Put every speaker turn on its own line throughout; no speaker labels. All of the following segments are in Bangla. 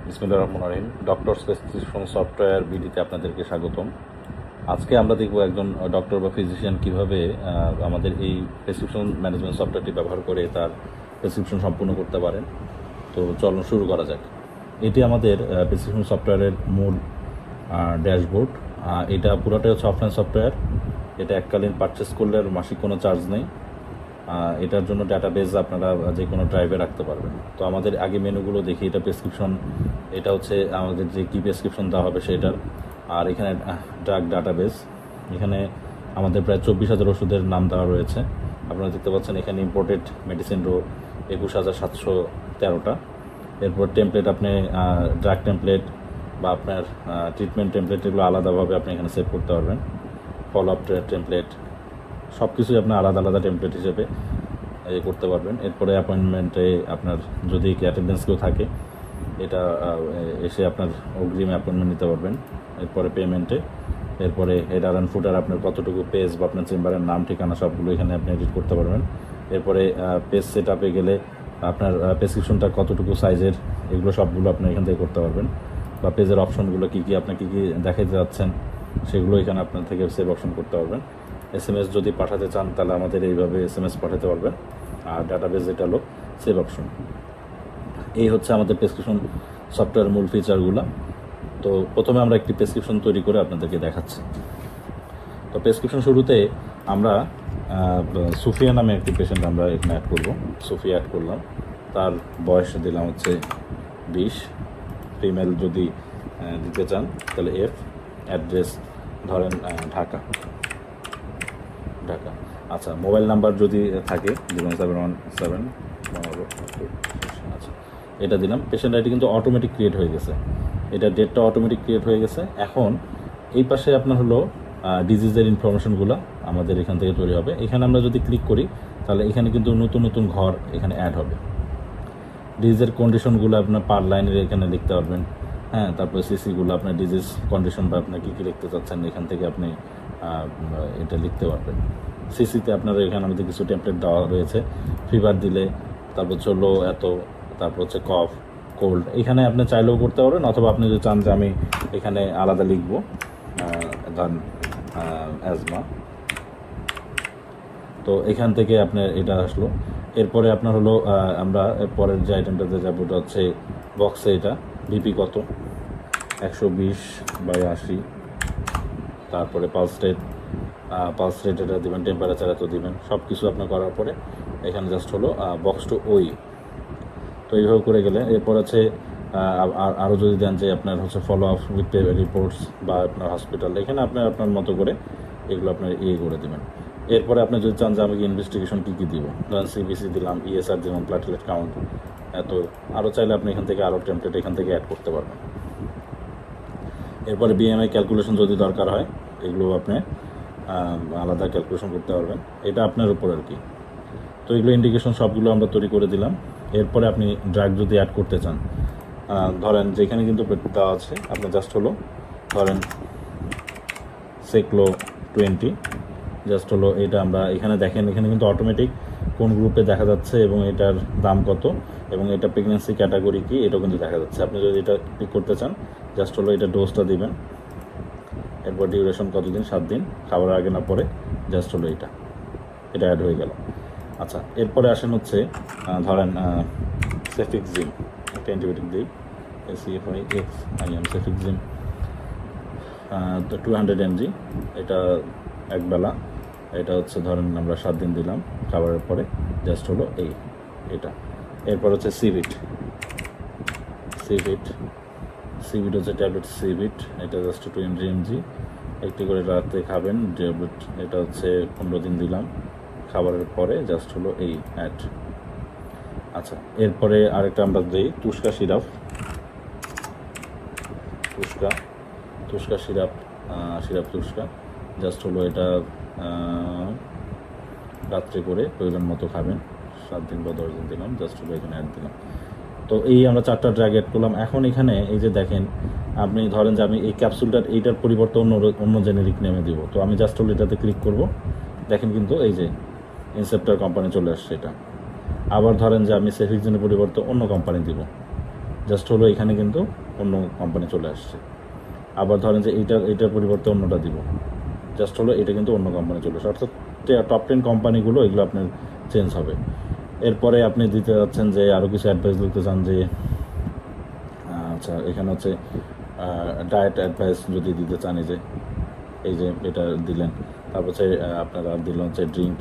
বিসমিল্লাহির রহমানির রহিম। ডক্টর প্রেসক্রিপশন সফটওয়্যার বিডিতে আপনাদেরকে স্বাগতম। আজকে আমরা দেখব একজন ডক্টর বা ফিজিশিয়ান কীভাবে আমাদের এই প্রেসক্রিপশন ম্যানেজমেন্ট সফটওয়্যারটি ব্যবহার করে তার প্রেসক্রিপশন সম্পূর্ণ করতে পারেন। তো চলুন শুরু করা যাক। এটি আমাদের প্রেসক্রিপশন সফটওয়্যারের মূল ড্যাশবোর্ড। এটা পুরোটাই হচ্ছে অফলাইন সফটওয়্যার। এটা এককালীন পারচেস করলে আর মাসিক কোনো চার্জ নেই। এটার জন্য ডাটাবেজ আপনারা যে কোনো ড্রাইভে রাখতে পারবেন। তো আমাদের আগে মেনুগুলো দেখি। এটা প্রেসক্রিপশন, এটা হচ্ছে আমাদের যে কী প্রেসক্রিপশন দেওয়া হবে সেটার। আর এখানে ড্রাগ ডাটাবেজ, এখানে আমাদের প্রায় 24,000 ওষুধের নাম দেওয়া রয়েছে। আপনারা দেখতে পাচ্ছেন এখানে ইম্পোর্টেড মেডিসিন রো 21,713টা। এরপর টেমপ্লেট, আপনি ড্রাগ টেমপ্লেট বা আপনার ট্রিটমেন্ট টেমপ্লেট এগুলো আলাদাভাবে আপনি এখানে সেভ করতে পারবেন। ফলো আপ টেমপ্লেট, সব কিছুই আপনার আলাদা আলাদা টেমপ্লেট হিসেবে করতে পারবেন। এরপরে অ্যাপয়েন্টমেন্টে আপনার যদি অ্যাটেন্ডেন্স কেউ থাকে, এটা এসে আপনার অগ্রিম অ্যাপয়েন্টমেন্ট নিতে পারবেন। এরপরে পেমেন্টে, এরপরে হেডার অ্যান্ড ফুটার, আপনার কতটুকু পেজ বা আপনার চেম্বারের নাম ঠিকানা সবগুলো এখানে আপনি এডিট করতে পারবেন। এরপরে পেজ সেট আপে গেলে আপনার প্রেসক্রিপশনটা কতটুকু সাইজের, এগুলো সবগুলো আপনি এখান থেকে করতে পারবেন। বা পেজের অপশনগুলো কী কী আপনি কী কী দেখাতে যাচ্ছেন সেগুলো এখানে আপনার থেকে সেভ অপশন করতে পারবেন। SMS যদি পাঠাতে চান তাহলে আমাদের এইভাবে SMS পাঠাতে পারবেন। আর ডাটাবেজ যেটা হলো সেভ অপশন। এই হচ্ছে আমাদের প্রেসক্রিপশন সফটওয়্যার মূল ফিচারগুলো। তো প্রথমে আমরা একটি প্রেসক্রিপশন তৈরি করে আপনাদেরকে দেখাচ্ছি। তো প্রেসক্রিপশন শুরুতে আমরা সুফিয়া নামে একটি পেশেন্ট আমরা এখানে অ্যাড করব। সুফিয়া অ্যাড করলাম, তার বয়স দিলাম হচ্ছে 20। ফিমেল যদি দিতে চান তাহলে F। অ্যাড্রেস ধরেন ঢাকা। আচ্ছা, মোবাইল নাম্বার যদি থাকে 0717। আচ্ছা, এটা দিলাম। পেশেন্ট আইডি কিন্তু অটোমেটিক ক্রিয়েট হয়ে গেছে, এটা ডেটটা অটোমেটিক ক্রিয়েট হয়ে গেছে। এখন এই পাশে আপনার হলো ডিজিজের ইনফরমেশনগুলো আমাদের এখান থেকে তৈরি হবে। এখানে আমরা যদি ক্লিক করি তাহলে এখানে কিন্তু নতুন নতুন ঘর এখানে অ্যাড হবে। ডিজিজের কন্ডিশনগুলো আপনার পার লাইনের এখানে লিখতে পারবেন। হ্যাঁ, তারপরে সিসিগুলো আপনার ডিজিজ কন্ডিশন বা আপনার কী কী লিখতে চাচ্ছেন এখান থেকে আপনি এটা লিখতে পারবেন। সিসিতে আপনার এখানে আমাদের কিছু টেমপ্লেট দেওয়া রয়েছে। ফিভার দিলে, তারপর হচ্ছে লো এত, তারপর হচ্ছে কফ, কোল্ড, এখানে আপনি চাইলেও করতে পারবেন। অথবা আপনি যদি চান যে আমি এখানে আলাদা লিখব, ধরেন অ্যাজমা, তো এখান থেকে আপনার এটা আসলো। এরপরে আপনার হলো আমরা পরের যে আইটেমটাতে যাবো, ওটা হচ্ছে বক্সে এটা বিপি কত, 120/80। তারপরে পালস রেট এটা দেবেন, টেম্পারেচার এত দিবেন। সব কিছু আপনার করার পরে এখানে জাস্ট হলো বক্স টু ওই। তো এইভাবে করে গেলে এরপর আছে আরও যদি দেন যে আপনার হচ্ছে ফলো আপ উইথ রিপোর্টস বা আপনার হসপিটাল, এখানে আপনার মতো করে এগুলো আপনার করে দেবেন। এরপরে আপনি যদি চান যে আমি ইনভেস্টিগেশন কী কী দিব, ধরেন সিবিসি দিলাম, ESR দিলাম, প্লাটেলেট কাউন্ট এত, আরও চাইলে আপনি এখান থেকে আরও টেমপ্লেট এখান থেকে অ্যাড করতে পারবেন। এরপরে BMI ক্যালকুলেশন যদি দরকার হয়, এগুলো আপনি আলাদা ক্যালকুলেশন করতে পারবেন। এটা আপনার উপর আর কি। তো এগুলো ইন্ডিকেশন সবগুলো আমরা তৈরি করে দিলাম। এরপরে আপনি ড্রাগ যদি অ্যাড করতে চান, ধরেন যেখানে কিন্তু দেওয়া আছে, আপনি জাস্ট হলো ধরেন সেক্লো 20, জাস্ট হলো এটা আমরা এখানে দেখেন, এখানে কিন্তু অটোমেটিক কোন গ্রুপে দেখা যাচ্ছে এবং এটার দাম কত এবং এটা প্রেগনেন্সি ক্যাটাগরি কী, এটাও কিন্তু দেখা যাচ্ছে। আপনি যদি এটা ক্লিক করতে চান, জাস্ট হলো এটা ডোজটা দিবেন। এরপর ডিউরেশন কতদিন, 7 দিন, খাবার আগে না পরে, জাস্ট হলো এটা অ্যাড হয়ে গেল। আচ্ছা, এরপরে আসেন হচ্ছে ধরেন সেফিক্সিম, একটা অ্যান্টিবায়োটিক দিই, SEFIXIM সেফিক্সিম 200 mg, এটা একবেলা, এটা হচ্ছে ধরেন আমরা 7 দিন দিলাম খাবারের পরে, জাস্ট হলো এটা। এরপর হচ্ছে সিভিট হচ্ছে ট্যাবলেট সিভিট, এটা জাস্ট 20 mg, একটি করে রাতে খাবেন ট্যাবলেট। এটা হচ্ছে 15 দিন দিলাম খাবারের পরে, জাস্ট হলো অ্যাড। আচ্ছা, এরপরে আরেকটা আমরা দিই তুস্কা সিরাপ, তুস্কা, জাস্ট হলো এটা রাত্রে করে প্রয়োজন মতো খাবেন, 7 দিন বা 10 দিন দিলাম, জাস্ট হলো এখানে অ্যাড দিলাম। তো এই আমরা 4টা ড্রাগ অ্যাড করলাম। এখন এখানে এই যে দেখেন, আপনি ধরেন যে আমি এই ক্যাপসুলটার এইটার পরিবর্তে অন্য জেনেরিক নেমে দিব, তো আমি জাস্ট হলো এটাতে ক্লিক করব, দেখেন কিন্তু এই যে ইনসেপ্টার কোম্পানি চলে আসছে এটা। আবার ধরেন যে আমি সেফিক্সিনের পরিবর্তে অন্য কোম্পানি দিব, জাস্ট হলো এখানে কিন্তু অন্য কোম্পানি চলে আসছে। আবার ধরেন যে এইটার পরিবর্তে অন্যটা দিব, জাস্ট হলো এটা কিন্তু অন্য কোম্পানি চলে আসে। অর্থাৎ টপ 10 কোম্পানিগুলো এগুলো আপনার চেঞ্জ হবে। এরপরে আপনি দিতে যাচ্ছেন যে আরও কিছু অ্যাডভাইস দিতে চান যে আচ্ছা এখানে হচ্ছে ডায়েট অ্যাডভাইস যদি দিতে চান, এই যে এটা দিলেন, তারপর হচ্ছে আপনারা দিলেন হচ্ছে ড্রিঙ্ক,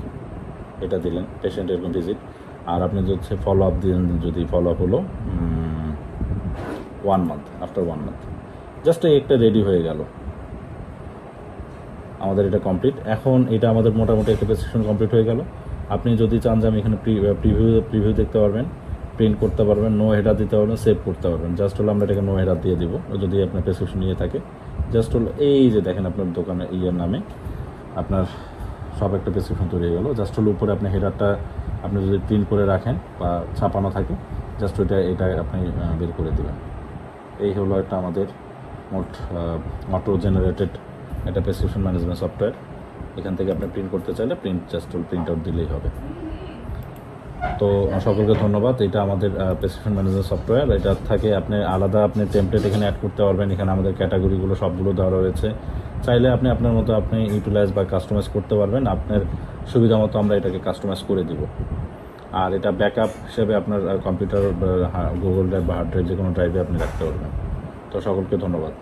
এটা দিলেন পেশেন্ট এরকম ভিজিট। আর আপনি হচ্ছে ফলো আপ দিলেন, যদি ফলো আপ হলো 1 মান্থ, আফটার 1 মান্থ, জাস্ট একটা রেডি হয়ে গেল আমাদের, এটা কমপ্লিট। এখন এটা আমাদের মোটামুটি একটা প্রেসক্রিপশন কমপ্লিট হয়ে গেল। আপনি যদি চান যে আমি এখানে প্রিভিউ দেখতে পারবেন, প্রিন্ট করতে পারবেন, নো হেডার দিতে পারবেন, সেভ করতে পারবেন। জাস্ট হলো আমরা এটাকে নো হেডার দিয়ে দিব যদি আপনার প্রেসক্রিপশন নিয়ে থাকে। জাস্ট হলো এই যে দেখেন আপনার দোকানে ইয়ের নামে আপনার সব একটা প্রেসক্রিপশন তৈরি হয়ে গেলো। জাস্ট হলো উপরে আপনি হেডারটা আপনি যদি প্রিন্ট করে রাখেন বা ছাপানো থাকে, জাস্ট এটা আপনি বের করে দেবেন। এই হলো একটা আমাদের মোট অটো জেনারেটেড একটা প্রেসক্রিপশন ম্যানেজমেন্ট সফটওয়্যার। এখান থেকে আপনি প্রিন্ট করতে চাইলে জাস্ট প্রিন্ট আউট দিলেই হবে। তো সকলকে ধন্যবাদ। এটা আমাদের প্রেসক্রিপশন ম্যানেজমেন্ট সফটওয়্যার। এটা থাকে আপনি আলাদা আপনি টেমপ্লেট এখানে অ্যাড করতে পারবেন। এখানে আমাদের ক্যাটাগরিগুলো সবগুলো দেওয়া রয়েছে। চাইলে আপনি আপনার মতো আপনি ইউটিলাইজ বা কাস্টমাইজ করতে পারবেন। আপনার সুবিধা মতো আমরা এটাকে কাস্টমাইজ করে দিব। আর এটা ব্যাকআপ হিসেবে আপনার কম্পিউটার, গুগল ড্রাইভ বা হার্ড ড্রাইভ যে কোনো ড্রাইভে আপনি রাখতে পারবেন। তো সকলকে ধন্যবাদ।